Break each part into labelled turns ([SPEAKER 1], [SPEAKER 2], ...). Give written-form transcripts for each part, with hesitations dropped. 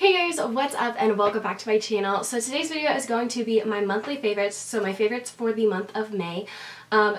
[SPEAKER 1] Hey guys, what's up and welcome back to my channel. So today's video is going to be my monthly favorites, so my favorites for the month of May.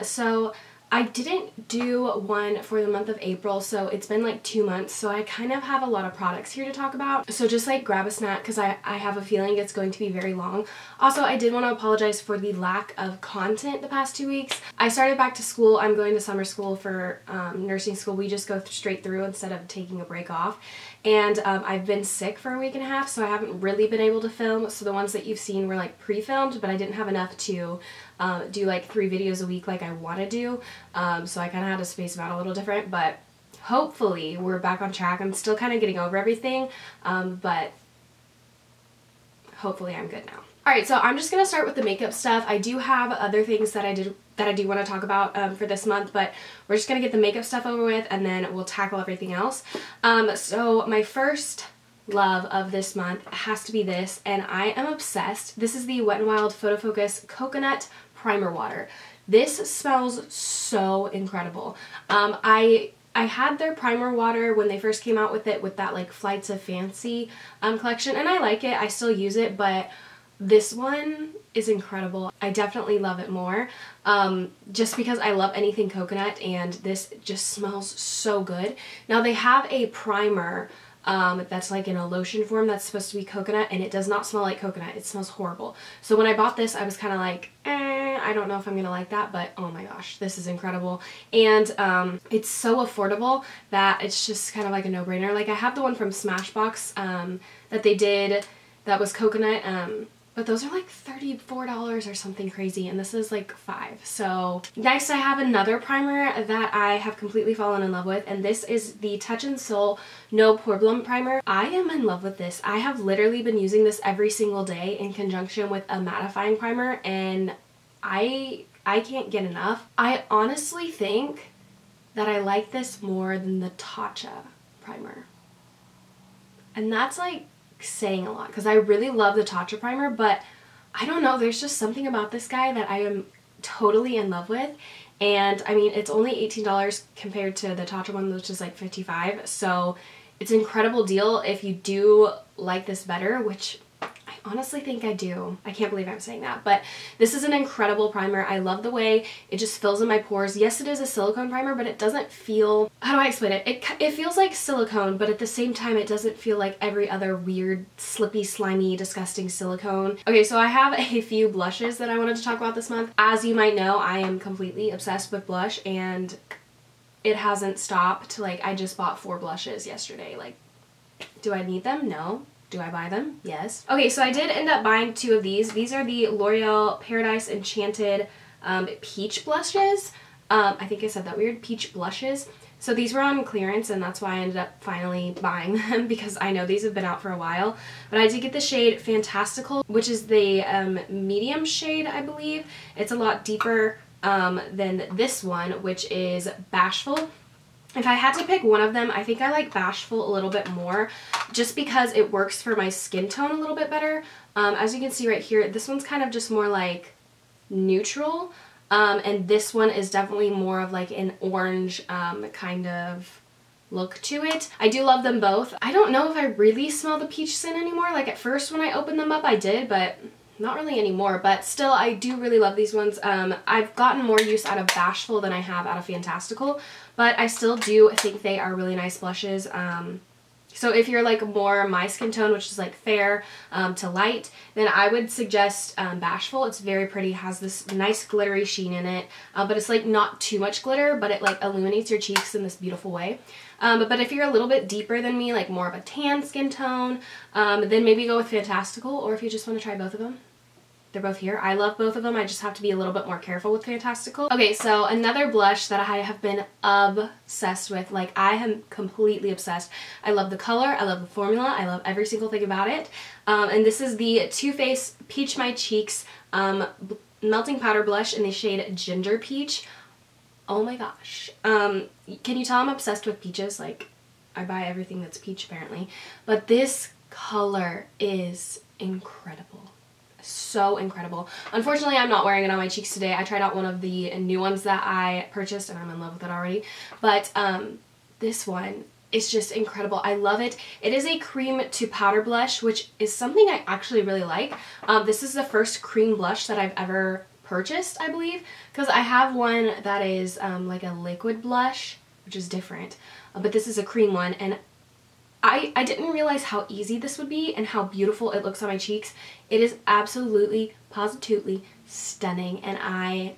[SPEAKER 1] So I didn't do one for the month of April, so it's been like 2 months, so I kind of have a lot of products here to talk about. So just like grab a snack because I have a feeling it's going to be very long. Also, I did want to apologize for the lack of content the past 2 weeks. I started back to school. I'm going to summer school for nursing school. We just go straight through instead of taking a break off. And I've been sick for a week and a half, so I haven't really been able to film. So the ones that you've seen were like pre-filmed, but I didn't have enough to do like 3 videos a week like I want to do. So I kind of had to space them out a little different, but hopefully we're back on track. I'm still kind of getting over everything, but hopefully I'm good now. Alright, so I'm just going to start with the makeup stuff. I do have other things that I do want to talk about for this month, but we're just going to get the makeup stuff over with and then we'll tackle everything else. So my first love of this month has to be this, and I am obsessed. This is the Wet n Wild Photo Focus Coconut Primer Water. This smells so incredible. I had their primer water when they first came out with it, with that like Flights of Fancy collection, and I like it. I still use it, but this one is incredible. I definitely love it more, just because I love anything coconut, and this just smells so good. Now they have a primer that's like in a lotion form that's supposed to be coconut, and it does not smell like coconut. It smells horrible. So when I bought this, I was kind of like, I don't know if I'm gonna like that, but oh my gosh, this is incredible. And it's so affordable that it's just kind of like a no-brainer. Like I have the one from Smashbox that they did that was coconut, but those are like $34 or something crazy, and this is like $5. So next I have another primer that I have completely fallen in love with, and this is the Touch in Sol No Problem Primer. I am in love with this. I have literally been using this every single day in conjunction with a mattifying primer, and I can't get enough. I honestly think that I like this more than the Tatcha primer. And that's like saying a lot because I really love the Tatcha primer, but I don't know, there's just something about this guy that I am totally in love with. And I mean, it's only $18 compared to the Tatcha one, which is like $55, so it's an incredible deal if you do like this better, which I honestly think I do. I can't believe I'm saying that, but this is an incredible primer. I love the way it just fills in my pores. Yes, it is a silicone primer, but it doesn't feel, how do I explain it? It feels like silicone, but at the same time it doesn't feel like every other weird, slippy, slimy, disgusting silicone. Okay, so I have a few blushes that I wanted to talk about this month. As you might know, I am completely obsessed with blush, and it hasn't stopped. Like, I just bought 4 blushes yesterday. Like, do I need them? No. Do I buy them? Yes. Okay, so I did end up buying 2 of these. These are the L'Oreal Paradise Enchanted Peach Blushes. I think I said that weird. Peach Blushes. So these were on clearance, and that's why I ended up finally buying them, because I know these have been out for a while. But I did get the shade Fantastical, which is the medium shade, I believe. It's a lot deeper than this one, which is Bashful. If I had to pick one of them, I think I like Bashful a little bit more, just because it works for my skin tone a little bit better. As you can see right here, this one's kind of just more like neutral, and this one is definitely more of like an orange kind of look to it. I do love them both. I don't know if I really smell the peach scent anymore. Like at first when I opened them up I did, but not really anymore. But still, I do really love these ones. I've gotten more use out of Bashful than I have out of Fantastical, but I still do think they are really nice blushes. So if you're like more my skin tone, which is like fair to light, then I would suggest Bashful. It's very pretty, has this nice glittery sheen in it, but it's like not too much glitter, but it like illuminates your cheeks in this beautiful way. But if you're a little bit deeper than me, like more of a tan skin tone, then maybe go with Fantastical, or if you just want to try both of them. They're both here. I love both of them. I just have to be a little bit more careful with Fantastical. Okay, so another blush that I have been obsessed with. Like, I am completely obsessed. I love the color. I love the formula. I love every single thing about it. And this is the Too Faced Peach My Cheeks Melting Powder Blush in the shade Ginger Peach. Oh my gosh. Can you tell I'm obsessed with peaches? Like, I buy everything that's peach apparently. But this color is incredible. So incredible. Unfortunately, I'm not wearing it on my cheeks today. I tried out one of the new ones that I purchased, and I'm in love with it already. But this one It's just incredible. I love it. It is a cream to powder blush, which is something I actually really like. This is the first cream blush that I've ever purchased, I believe, because I have one that is like a liquid blush, which is different, but this is a cream one, and I didn't realize how easy this would be and how beautiful it looks on my cheeks. It is absolutely, positively stunning, and I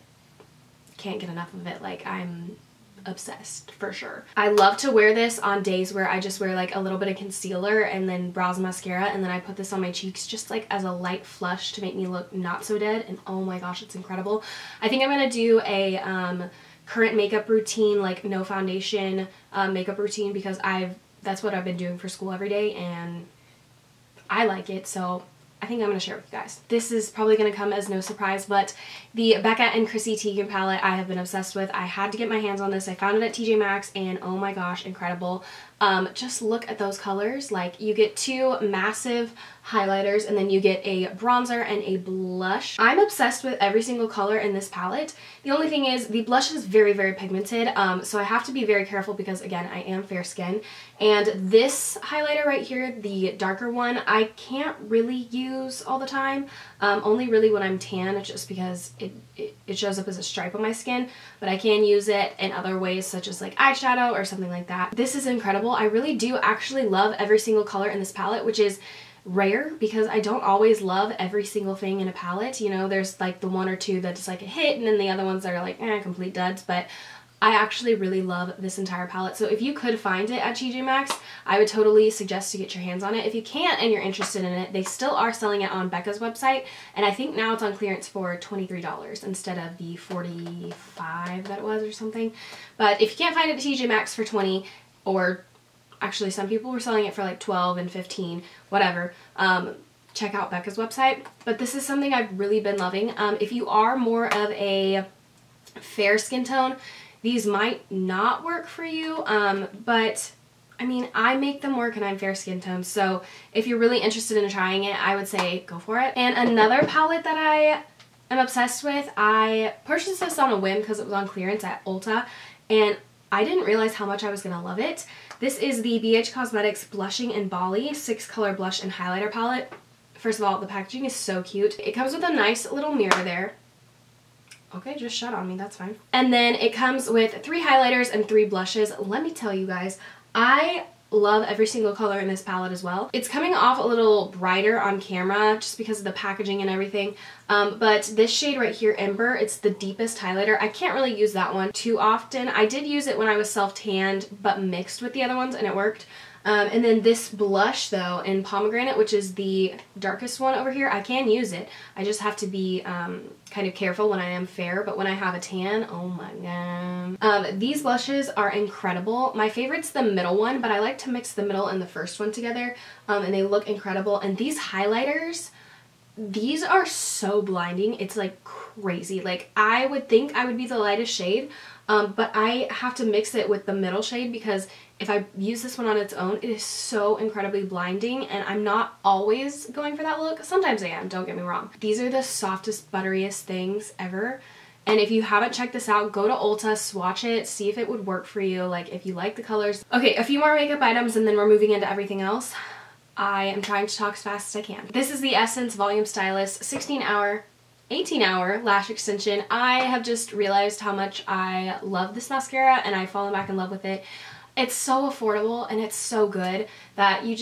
[SPEAKER 1] can't get enough of it. Like, I'm obsessed for sure. I love to wear this on days where I just wear like a little bit of concealer and then brows and mascara, and then I put this on my cheeks just like as a light flush to make me look not so dead, and oh my gosh, it's incredible. I think I'm gonna do a current makeup routine, like no foundation makeup routine, because that's what I've been doing for school every day and I like it, so I think I'm going to share it with you guys. This is probably going to come as no surprise, but the Becca and Chrissy Teigen palette I have been obsessed with. I had to get my hands on this. I found it at TJ Maxx, and oh my gosh, incredible. Just look at those colors. Like, you get two massive highlighters, and then you get a bronzer and a blush. I'm obsessed with every single color in this palette. The only thing is the blush is very, very pigmented, so I have to be very careful because, again, I am fair skin. And this highlighter right here, the darker one, I can't really use all the time, only really when I'm tan, just because it shows up as a stripe on my skin, but I can use it in other ways, such as like eyeshadow or something like that. This is incredible. I really do actually love every single color in this palette, which is rare because I don't always love every single thing in a palette. You know, there's like the one or two that's like a hit, and then the other ones that are like complete duds, but I actually really love this entire palette. So if you could find it at TJ Maxx, I would totally suggest to get your hands on it. If you can't and you're interested in it, they still are selling it on Becca's website, and I think now it's on clearance for $23 instead of the $45 that it was or something. But if you can't find it at TJ Maxx for $20, or actually some people were selling it for like $12 and $15, whatever, check out Becca's website. But this is something I've really been loving. If you are more of a fair skin tone, these might not work for you, but I mean, I make them work and I'm fair skin tone, so if you're really interested in trying it, I would say go for it. And another palette that I am obsessed with, I purchased this on a whim because it was on clearance at Ulta, and I didn't realize how much I was gonna love it. This is the BH Cosmetics Blushing in Bali 6-color blush and highlighter palette. First of all, the packaging is so cute. It comes with a nice little mirror there. Okay, just shut on me, that's fine. And then it comes with 3 highlighters and 3 blushes. Let me tell you guys, I love every single color in this palette as well. It's coming off a little brighter on camera just because of the packaging and everything. But this shade right here, Ember, it's the deepest highlighter. I can't really use that one too often. I did use it when I was self-tanned, but mixed with the other ones, and it worked. And then this blush though in Pomegranate, which is the darkest one over here, I can use it. I just have to be kind of careful when I am fair, but when I have a tan, oh my god. These blushes are incredible. My favorite's the middle one, but I like to mix the middle and the first one together, and they look incredible. And these highlighters, these are so blinding. It's like crazy. Like, I would think I would be the lightest shade, but I have to mix it with the middle shade because if I use this one on its own, it is so incredibly blinding, and I'm not always going for that look. Sometimes I am, don't get me wrong. These are the softest, butteriest things ever. And if you haven't checked this out, go to Ulta, swatch it, see if it would work for you, like if you like the colors. Okay, a few more makeup items and then we're moving into everything else. I am trying to talk as fast as I can. This is the Essence Volume Stylist 16-hour 18-hour lash extension. I have just realized how much I love this mascara, and I've fallen back in love with it. It's so affordable and it's so good that you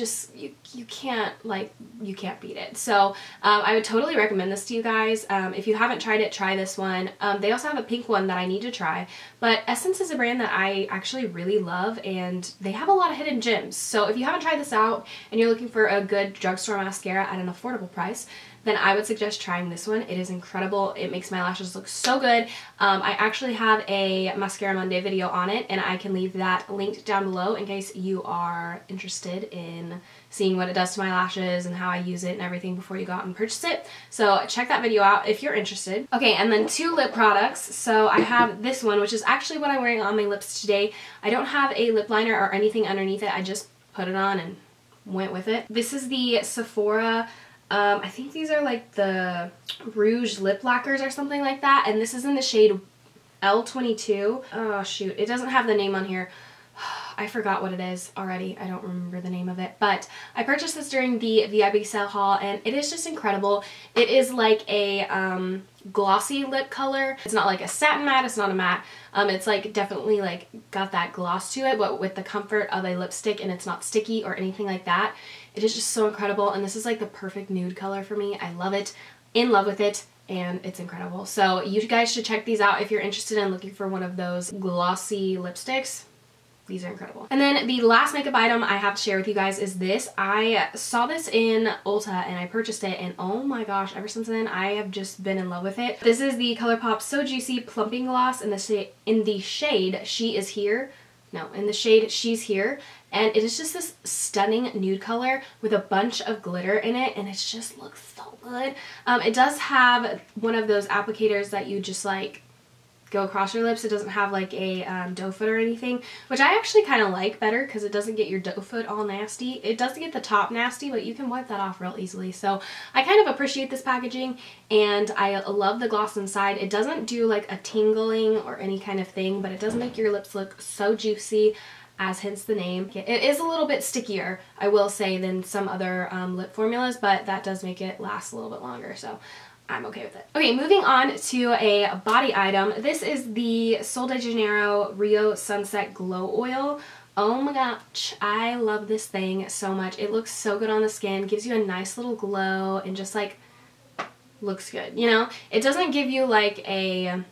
[SPEAKER 1] can't beat it. So I would totally recommend this to you guys. If you haven't tried it, try this one. They also have a pink one that I need to try, but Essence is a brand that I actually really love, and they have a lot of hidden gems. So if you haven't tried this out and you're looking for a good drugstore mascara at an affordable price, then I would suggest trying this one. It is incredible. It makes my lashes look so good. I actually have a Mascara Monday video on it, and I can leave that linked down below in case you are interested in seeing what it does to my lashes and how I use it and everything before you go out and purchase it. So check that video out if you're interested. Okay, and then 2 lip products. So I have this one, which is actually what I'm wearing on my lips today. I don't have a lip liner or anything underneath it. I just put it on and went with it. This is the Sephora, I think these are like the Rouge lip lacquers or something like that, and this is in the shade L22. Oh shoot, it doesn't have the name on here. I forgot what it is already. I don't remember the name of it, but I purchased this during the VIP sale haul and it is just incredible. It is like a glossy lip color. It's not like a satin matte, it's not a matte. It's like definitely like got that gloss to it, but with the comfort of a lipstick, and it's not sticky or anything like that. It is just so incredible, and this is like the perfect nude color for me. I love it, in love with it, and it's incredible. So you guys should check these out if you're interested in looking for one of those glossy lipsticks. These are incredible. And then the last makeup item I have to share with you guys is this. I saw this in Ulta and I purchased it, and oh my gosh, ever since then I have just been in love with it. This is the ColourPop So Juicy Plumping Gloss in the shade She Is Here. No, in the shade She's Here. And it is just this stunning nude color with a bunch of glitter in it, and it just looks so good. It does have one of those applicators that you just like go across your lips. It doesn't have like a doe foot or anything, which I actually kind of like better because it doesn't get your doe foot all nasty. It does get the top nasty, but you can wipe that off real easily. So I kind of appreciate this packaging, and I love the gloss inside. It doesn't do like a tingling or any kind of thing, but it does make your lips look so juicy, as hence the name. It is a little bit stickier, I will say, than some other lip formulas, but that does make it last a little bit longer, so I'm okay with it. Okay, moving on to a body item. This is the Sol de Janeiro Rio Sunset Glow Oil. Oh my gosh, I love this thing so much. It looks so good on the skin, gives you a nice little glow, and just like looks good, you know? It doesn't give you like a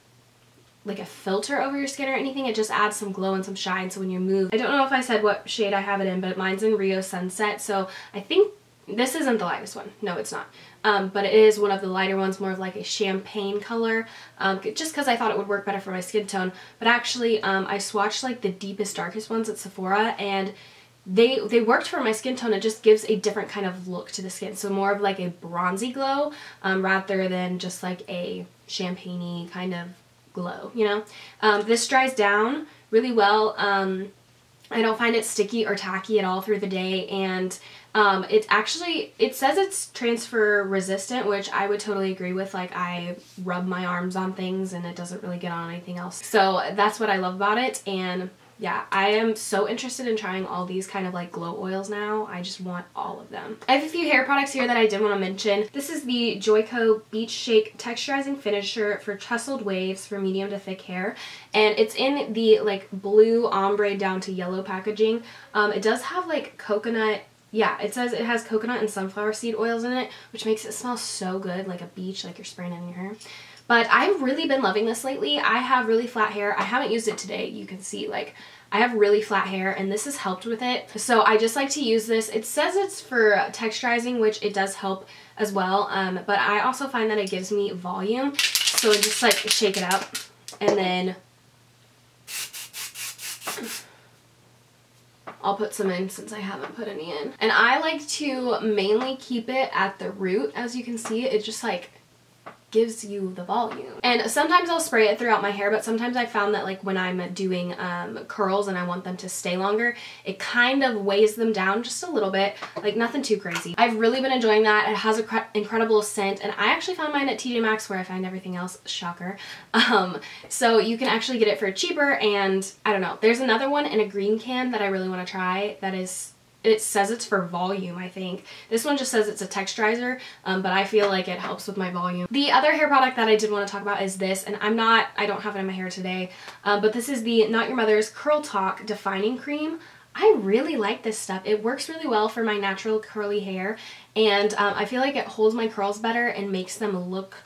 [SPEAKER 1] filter over your skin or anything. It just adds some glow and some shine, so when you move. I don't know if I said what shade I have it in, but mine's in Rio Sunset, so I think this isn't the lightest one. No, it's not. But it is one of the lighter ones, more of like a champagne color, just because I thought it would work better for my skin tone. But actually, I swatched like the deepest, darkest ones at Sephora, and they worked for my skin tone. It just gives a different kind of look to the skin, so more of like a bronzy glow, rather than just like a champagne-y kind of glow, you know? This dries down really well. I don't find it sticky or tacky at all through the day, and it says it's transfer resistant, which I would totally agree with. Like, I rub my arms on things and it doesn't really get on anything else. So that's what I love about it, and yeah, I am so interested in trying all these kind of like glow oils now. I just want all of them. I have a few hair products here that I did want to mention. This is the Joico Beach Shake Texturizing Finisher for Tousled Waves for medium to thick hair. And it's in the like blue ombre down to yellow packaging. It does have like coconut. Yeah, it says it has coconut and sunflower seed oils in it, which makes it smell so good, like a beach, like you're spraying it in your hair. But I've really been loving this lately. I have really flat hair. I haven't used it today. You can see, like, I have really flat hair, and this has helped with it. So I just like to use this. It says it's for texturizing, which it does help as well. But I also find that it gives me volume. So I just like shake it up, and then I'll put some in since I haven't put any in. And I like to mainly keep it at the root. As you can see, it just like gives you the volume. And sometimes I'll spray it throughout my hair, but sometimes I found that like when I'm doing curls and I want them to stay longer, it kind of weighs them down just a little bit, like nothing too crazy. I've really been enjoying that. It has an incredible scent, and I actually found mine at TJ Maxx, where I find everything else, shocker. So you can actually get it for cheaper, and I don't know. There's another one in a green can that I really want to try that is, it says it's for volume, I think. This one just says it's a texturizer, but I feel like it helps with my volume. The other hair product that I did want to talk about is this, and I don't have it in my hair today, but this is the Not Your Mother's Curl Talk Defining Cream. I really like this stuff. It works really well for my natural curly hair, and I feel like it holds my curls better and makes them look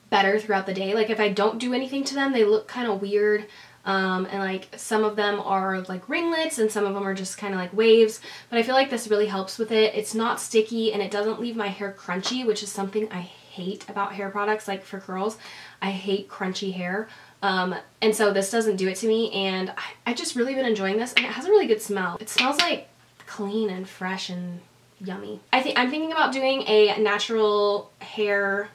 [SPEAKER 1] better throughout the day. Like if I don't do anything to them, they look kind of weird. And like some of them are like ringlets and some of them are just kind of like waves, but I feel like this really helps with it. It's not sticky and it doesn't leave my hair crunchy, which is something I hate about hair products. Like for curls, I hate crunchy hair, and so this doesn't do it to me, and I just really been enjoying this, and it has a really good smell. It smells like clean and fresh and yummy. I'm thinking about doing a natural hair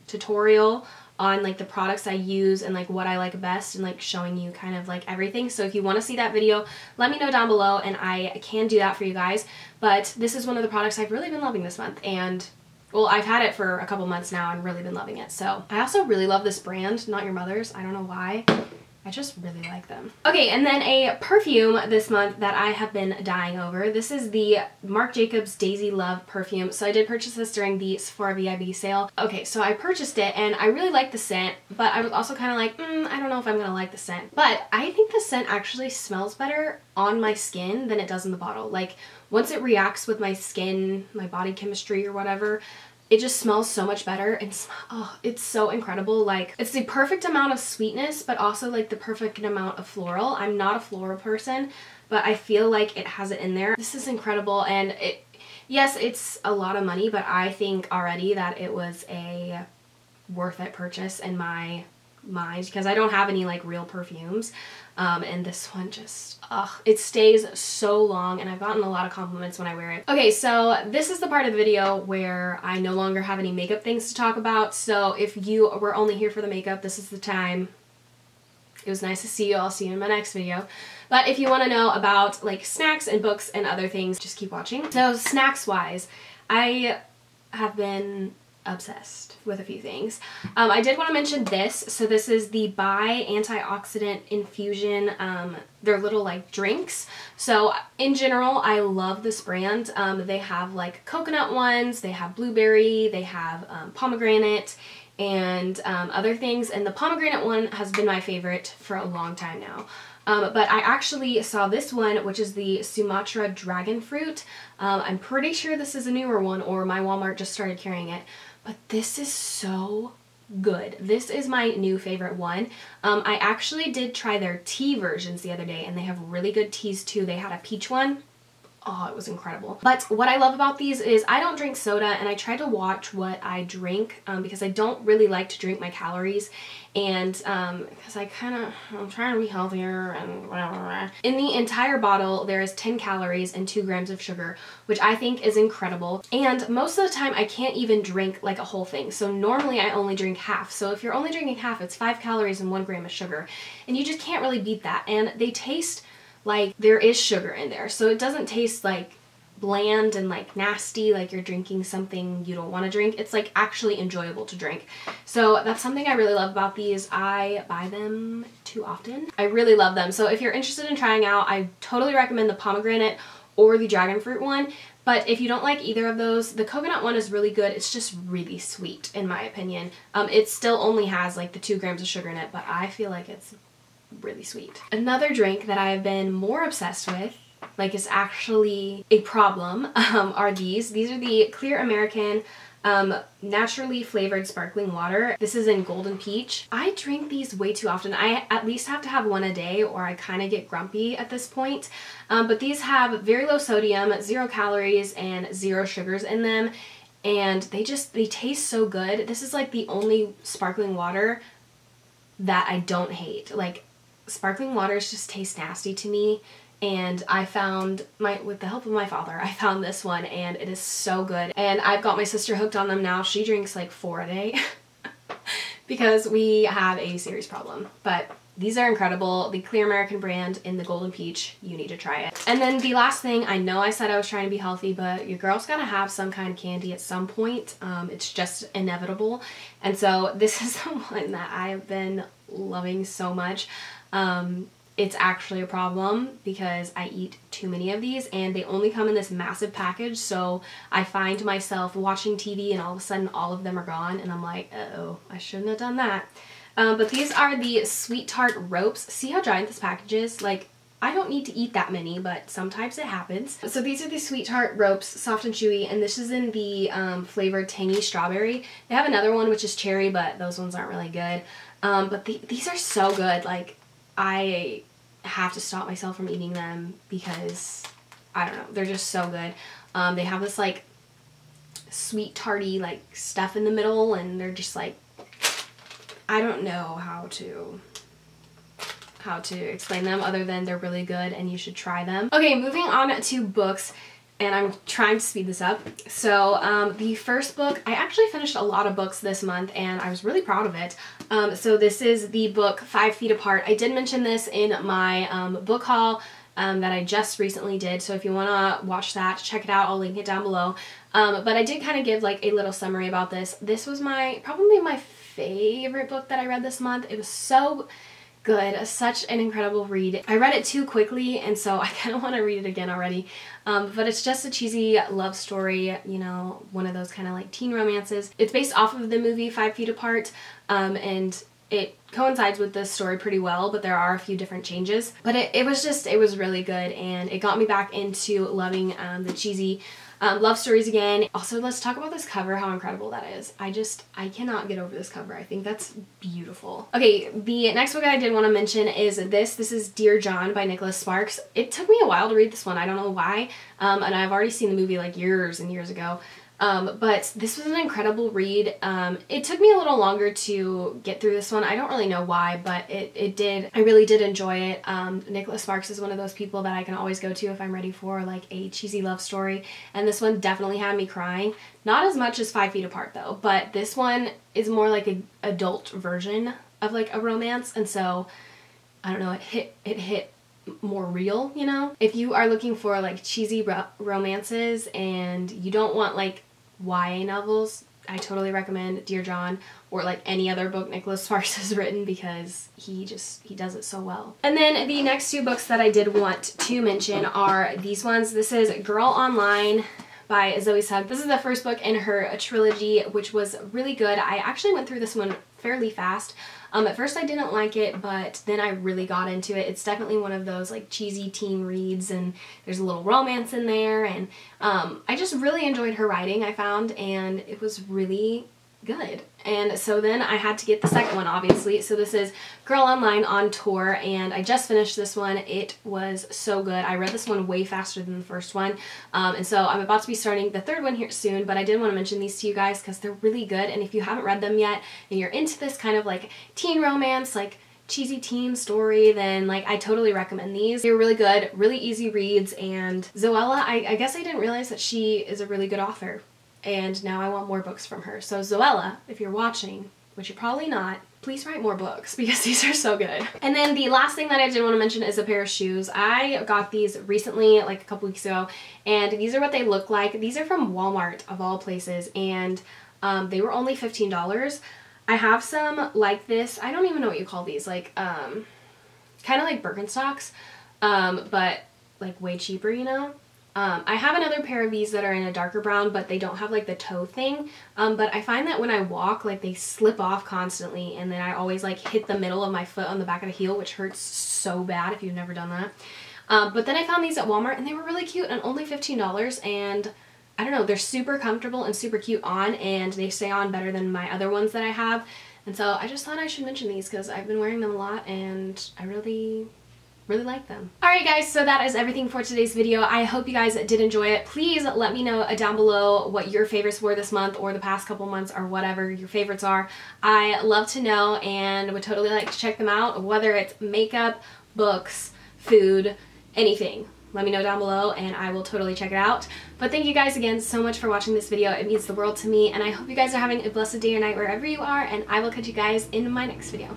[SPEAKER 1] tutorial on like the products I use and like what I like best, and like showing you kind of like everything. So if you want to see that video, let me know down below and I can do that for you guys. But this is one of the products I've really been loving this month, and well, I've had it for a couple months now and really been loving it. So I also really love this brand, Not Your Mother's. I don't know why. I just really like them. Okay, and then a perfume this month that I have been dying over. This is the Marc Jacobs Daisy Love perfume. So I did purchase this during the Sephora VIB sale. Okay, so I purchased it and I really like the scent, but I was also kind of like, I don't know if I'm gonna like the scent. But I think the scent actually smells better on my skin than it does in the bottle. Like, once it reacts with my skin, my body chemistry or whatever, it just smells so much better, and oh, it's so incredible. Like, it's the perfect amount of sweetness, but also like the perfect amount of floral. I'm not a floral person, but I feel like it has it in there. This is incredible, and yes, it's a lot of money, but I think already that it was a worth it purchase in my mind, because I don't have any like real perfumes, and this one just, it stays so long, and I've gotten a lot of compliments when I wear it. Okay, so this is the part of the video where I no longer have any makeup things to talk about, so if you were only here for the makeup, this is the time. It was nice to see you. I'll see you in my next video. But if you want to know about like snacks and books and other things, just keep watching. So snacks wise, I have been obsessed with a few things. I did want to mention this. So this is the Bai Antioxidant Infusion. They're little like drinks. So in general, I love this brand. They have like coconut ones, they have blueberry, they have pomegranate, and other things. And the pomegranate one has been my favorite for a long time now. But I actually saw this one, which is the Sumatra Dragon Fruit. I'm pretty sure this is a newer one, or my Walmart just started carrying it. But this is so good. This is my new favorite one. I actually did try their tea versions the other day, and they have really good teas too. They had a peach one. Oh, it was incredible. But what I love about these is I don't drink soda, and I try to watch what I drink because I don't really like to drink my calories, and because I'm trying to be healthier and whatever. In the entire bottle, there is 10 calories and 2 grams of sugar, which I think is incredible. And most of the time, I can't even drink like a whole thing. So normally I only drink half. So if you're only drinking half, it's 5 calories and 1 gram of sugar, and you just can't really beat that. And they taste like there is sugar in there, so it doesn't taste like bland and like nasty, like you're drinking something you don't want to drink. It's like actually enjoyable to drink. So that's something I really love about these. I buy them too often. I really love them. So if you're interested in trying out, I totally recommend the pomegranate or the dragon fruit one. But if you don't like either of those, the coconut one is really good. It's just really sweet in my opinion. It still only has like the 2 grams of sugar in it, but I feel like it's really sweet. Another drink that I have been more obsessed with, like it's actually a problem, are these. These are the Clear American naturally flavored sparkling water. This is in Golden Peach. I drink these way too often. I at least have to have one a day or I kind of get grumpy at this point. But these have very low sodium, 0 calories, and 0 sugars in them. And they taste so good. This is like the only sparkling water that I don't hate. Like, sparkling waters just taste nasty to me, and I found with the help of my father, I found this one, and it is so good. And I've got my sister hooked on them now. She drinks like 4 a day because we have a serious problem. But these are incredible. The Clear American brand in the Golden Peach, you need to try it. And then the last thing, I know I said I was trying to be healthy, but your girl's gotta have some kind of candy at some point. It's just inevitable. And so this is the one that I've been loving so much. It's actually a problem because I eat too many of these, and they only come in this massive package, so I find myself watching TV and all of a sudden all of them are gone, and I'm like, uh-oh, I shouldn't have done that. But these are the Sweet Tart Ropes. See how giant this package is? Like, I don't need to eat that many, but sometimes it happens. So these are the Sweet Tart Ropes, soft and chewy, and this is in the flavored tangy strawberry. They have another one which is cherry, but those ones aren't really good. But these are so good. Like, I have to stop myself from eating them because, I don't know, they're just so good. They have this like sweet tarty like stuff in the middle, and they're just like, I don't know how to explain them other than they're really good and you should try them. Okay, moving on to books, and I'm trying to speed this up. So the first book, I actually finished a lot of books this month and I was really proud of it. So this is the book 5 Feet Apart. I did mention this in my book haul that I just recently did, so if you want to watch that, check it out. I'll link it down below. But I did kind of give like a little summary about this. This was probably my favorite book that I read this month. It was so good. Such an incredible read. I read it too quickly, and so I kind of want to read it again already. But it's just a cheesy love story, you know, one of those kind of like teen romances. It's based off of the movie 5 Feet Apart, and it coincides with this story pretty well, but there are a few different changes. But it was really good, and it got me back into loving the cheesy love stories again. Also, let's talk about this cover, how incredible that is. I cannot get over this cover. I think that's beautiful. Okay, the next book I did want to mention is this. This is Dear John by Nicholas Sparks. It took me a while to read this one. I don't know why, and I've already seen the movie like years and years ago. But this was an incredible read. It took me a little longer to get through this one. I don't really know why, but it did. I really did enjoy it. Nicholas Sparks is one of those people that I can always go to if I'm ready for like a cheesy love story. And this one definitely had me crying. Not as much as 5 Feet Apart though, but this one is more like an adult version of like a romance. And so, I don't know, it hit more real, you know? If you are looking for like cheesy romances and you don't want like YA novels, I totally recommend Dear John or like any other book Nicholas Sparks has written, because he does it so well. And then the next 2 books that I did want to mention are these ones. This is Girl Online by Zoe Sugg. This is the first book in her trilogy, which was really good. I actually went through this one fairly fast. At first I didn't like it, but then I really got into it. It's definitely one of those like cheesy teen reads, and there's a little romance in there, and I just really enjoyed her writing, I found, and it was really good. And so then I had to get the second one, obviously. So this is Girl Online on Tour, and I just finished this one. It was so good. I read this one way faster than the first one, and so I'm about to be starting the third one here soon, but I did want to mention these to you guys because they're really good, and if you haven't read them yet and you're into this kind of like teen romance, like cheesy teen story, then like I totally recommend these. They're really good, really easy reads, and Zoella, I guess I didn't realize that she is a really good author. And now I want more books from her. So Zoella, if you're watching, which you're probably not, please write more books because these are so good. And then the last thing that I did want to mention is a pair of shoes. I got these recently, like a couple weeks ago, and these are what they look like. These are from Walmart of all places, and they were only $15. I have some like this. I don't even know what you call these, like kind of like Birkenstocks, but like way cheaper, you know? I have another pair of these that are in a darker brown, but they don't have like the toe thing, but I find that when I walk, like they slip off constantly, and then I always like hit the middle of my foot on the back of the heel, which hurts so bad if you've never done that. But then I found these at Walmart, and they were really cute and only $15, and I don't know, they're super comfortable and super cute on, and they stay on better than my other ones that I have, and so I just thought I should mention these because I've been wearing them a lot, and I really like them. Alright guys, so that is everything for today's video. I hope you guys did enjoy it. Please let me know down below what your favorites were this month or the past couple months, or whatever your favorites are. I love to know and would totally like to check them out, whether it's makeup, books, food, anything. Let me know down below and I will totally check it out. But thank you guys again so much for watching this video. It means the world to me, and I hope you guys are having a blessed day or night wherever you are, and I will catch you guys in my next video.